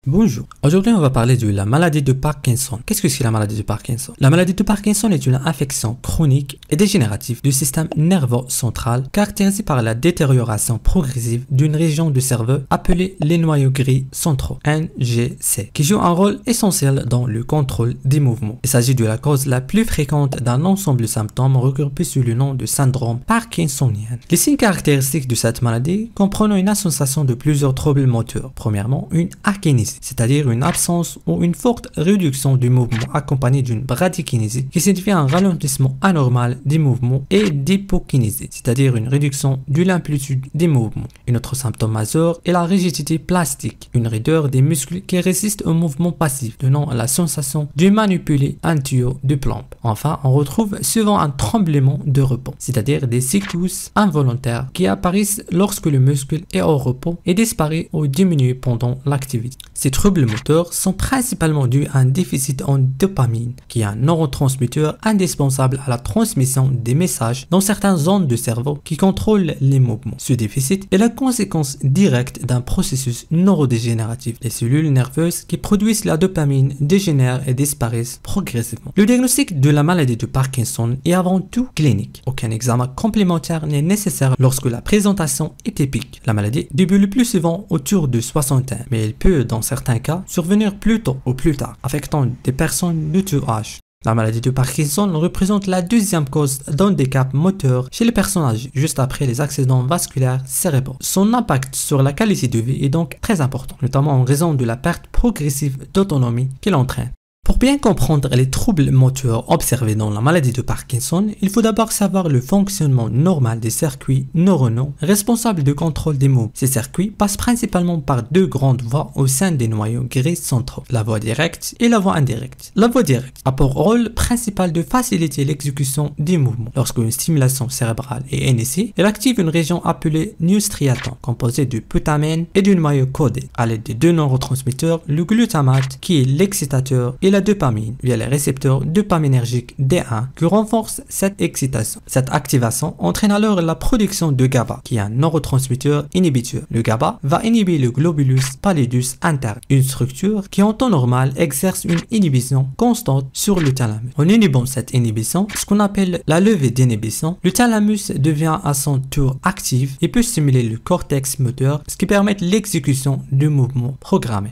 Bonjour, aujourd'hui on va parler de la maladie de Parkinson. Qu'est-ce que c'est la maladie de Parkinson? La maladie de Parkinson est une infection chronique et dégénérative du système nerveux central caractérisée par la détérioration progressive d'une région du cerveau appelée les noyaux gris centraux, NGC, qui joue un rôle essentiel dans le contrôle des mouvements. Il s'agit de la cause la plus fréquente d'un ensemble de symptômes regroupés sous le nom de syndrome parkinsonien. Les signes caractéristiques de cette maladie comprennent une association de plusieurs troubles moteurs. Premièrement, une akinésie, c'est-à-dire une absence ou une forte réduction du mouvement accompagnée d'une bradykinésie qui signifie un ralentissement anormal des mouvements, et d'hypokinésie, c'est-à-dire une réduction de l'amplitude des mouvements. Un autre symptôme majeur est la rigidité plastique, une raideur des muscles qui résiste au mouvement passif, donnant la sensation de manipuler un tuyau de plombe. Enfin, on retrouve souvent un tremblement de repos, c'est-à-dire des secousses involontaires qui apparaissent lorsque le muscle est au repos et disparaît ou diminue pendant l'activité. Ces troubles moteurs sont principalement dus à un déficit en dopamine, qui est un neurotransmetteur indispensable à la transmission des messages dans certaines zones du cerveau qui contrôlent les mouvements. Ce déficit est la conséquence directe d'un processus neurodégénératif. Les cellules nerveuses qui produisent la dopamine dégénèrent et disparaissent progressivement. Le diagnostic de la maladie de Parkinson est avant tout clinique. Aucun examen complémentaire n'est nécessaire lorsque la présentation est typique. La maladie débute le plus souvent autour de 60 ans, mais elle peut, dans certains cas, survenir plus tôt ou plus tard, affectant des personnes de tout âge. La maladie de Parkinson représente la deuxième cause d'handicap moteur chez les personnes âgées, juste après les accidents vasculaires cérébraux. Son impact sur la qualité de vie est donc très important, notamment en raison de la perte progressive d'autonomie qu'il entraîne. Pour bien comprendre les troubles moteurs observés dans la maladie de Parkinson, il faut d'abord savoir le fonctionnement normal des circuits neuronaux responsables du contrôle des mouvements. Ces circuits passent principalement par deux grandes voies au sein des noyaux gris centraux, la voie directe et la voie indirecte. La voie directe a pour rôle principal de faciliter l'exécution des mouvements. Lorsqu'une stimulation cérébrale est initiée, elle active une région appelée neurostriaton, composée de glutamine et du noyau codé, à l'aide de deux neurotransmetteurs, le glutamate qui est l'excitateur et la dopamine via les récepteurs dopaminergiques D1 qui renforcent cette excitation. Cette activation entraîne alors la production de GABA qui est un neurotransmetteur inhibiteur. Le GABA va inhiber le globulus pallidus interne, une structure qui en temps normal exerce une inhibition constante sur le thalamus. En inhibant cette inhibition, ce qu'on appelle la levée d'inhibition, le thalamus devient à son tour actif et peut stimuler le cortex moteur, ce qui permet l'exécution de mouvements programmés.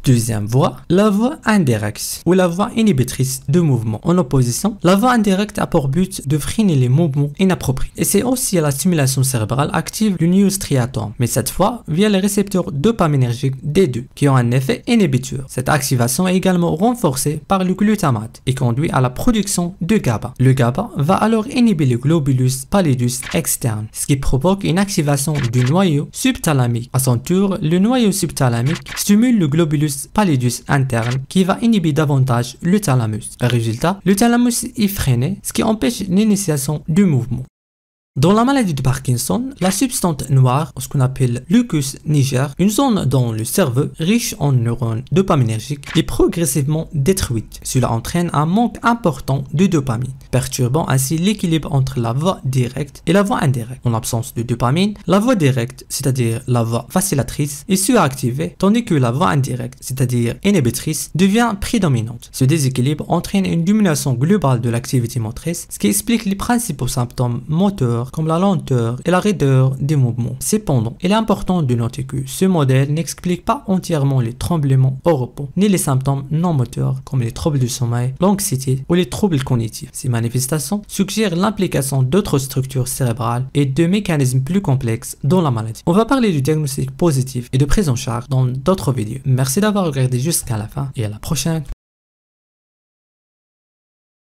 Deuxième voie, la voie indirecte ou la voie inhibitrice de mouvement. En opposition, la voie indirecte a pour but de freiner les mouvements inappropriés. Et c'est aussi la stimulation cérébrale active du neurostriaton, mais cette fois via les récepteurs dopaminergiques D2 qui ont un effet inhibiteur. Cette activation est également renforcée par le glutamate et conduit à la production de GABA. Le GABA va alors inhiber le globulus pallidus externe, ce qui provoque une activation du noyau subthalamique. À son tour, le noyau subthalamique stimule le globulus pallidus interne qui va inhiber davantage le thalamus. Résultat, le thalamus est freiné, ce qui empêche l'initiation du mouvement. Dans la maladie de Parkinson, la substance noire, ce qu'on appelle lucus niger, une zone dans le cerveau riche en neurones dopaminergiques, est progressivement détruite. Cela entraîne un manque important de dopamine, perturbant ainsi l'équilibre entre la voie directe et la voie indirecte. En l'absence de dopamine, la voie directe, c'est-à-dire la voie vacillatrice, est suractivée, tandis que la voie indirecte, c'est-à-dire inhibitrice, devient prédominante. Ce déséquilibre entraîne une diminution globale de l'activité motrice, ce qui explique les principaux symptômes moteurs comme la lenteur et la raideur des mouvements. Cependant, il est important de noter que ce modèle n'explique pas entièrement les tremblements au repos, ni les symptômes non moteurs comme les troubles du sommeil, l'anxiété ou les troubles cognitifs. Ces manifestations suggèrent l'implication d'autres structures cérébrales et de mécanismes plus complexes dans la maladie. On va parler du diagnostic positif et de prise en charge dans d'autres vidéos. Merci d'avoir regardé jusqu'à la fin et à la prochaine.